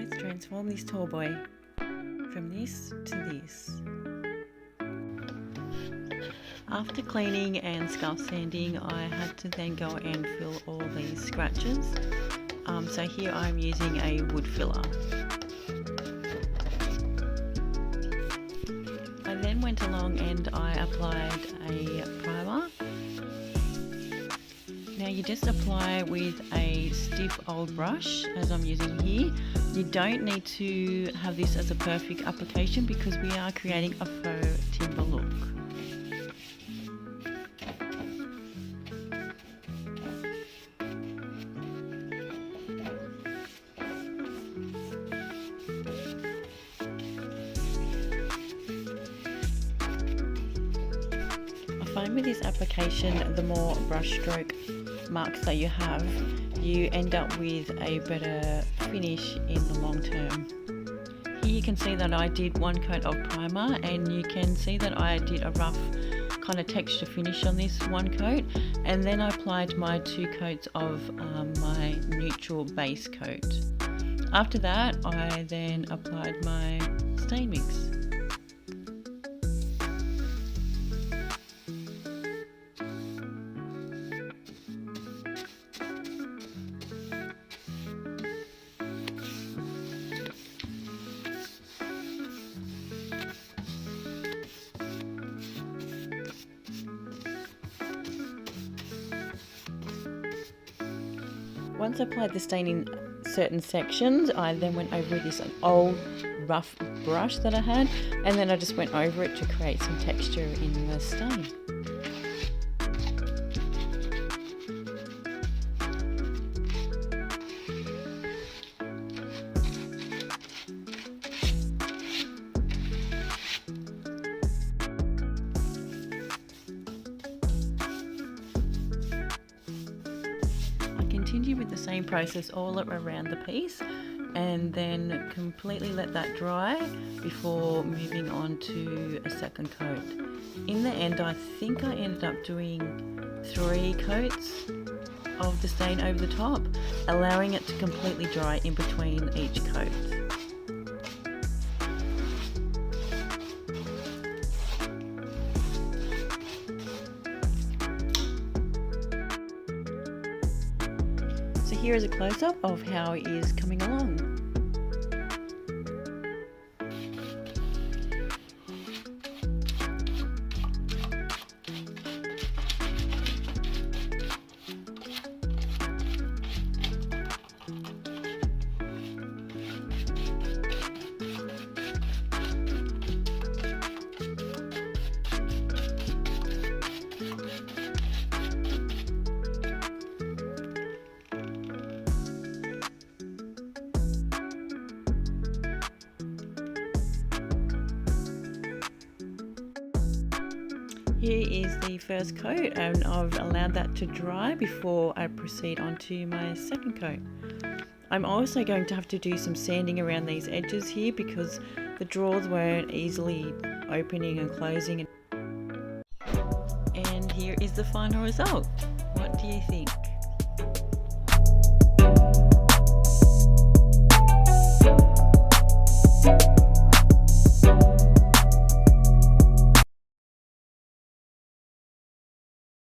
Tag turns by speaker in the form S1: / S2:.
S1: let's transform this Tallboy from this to this. After cleaning and scuff sanding, I had to then go and fill all these scratches. So here I'm using a wood filler. I then went along and I applied a primer. Now you just apply with a stiff old brush, as I'm using here. You don't need to have this as a perfect application because we are creating a faux timber look. I find with this application, the more brush stroke marks that you have, you end up with a better finish in the long term. Here you can see that I did one coat of primer, and you can see that I did a rough kind of texture finish on this one coat, and then I applied my 2 coats of my neutral base coat. After that, I then applied my stain mix. Once I applied the stain in certain sections, I then went over with this old rough brush that I had, and then I just went over it to create some texture in the stain. Continue with the same process all around the piece, and then completely let that dry before moving on to a second coat. In the end, I think I ended up doing 3 coats of the stain over the top, allowing it to completely dry in between each coat. So here is a close-up of how it is coming along. Here is the first coat, and I've allowed that to dry before I proceed on to my second coat. I'm also going to have to do some sanding around these edges here because the drawers weren't easily opening and closing. And here is the final result. What do you think?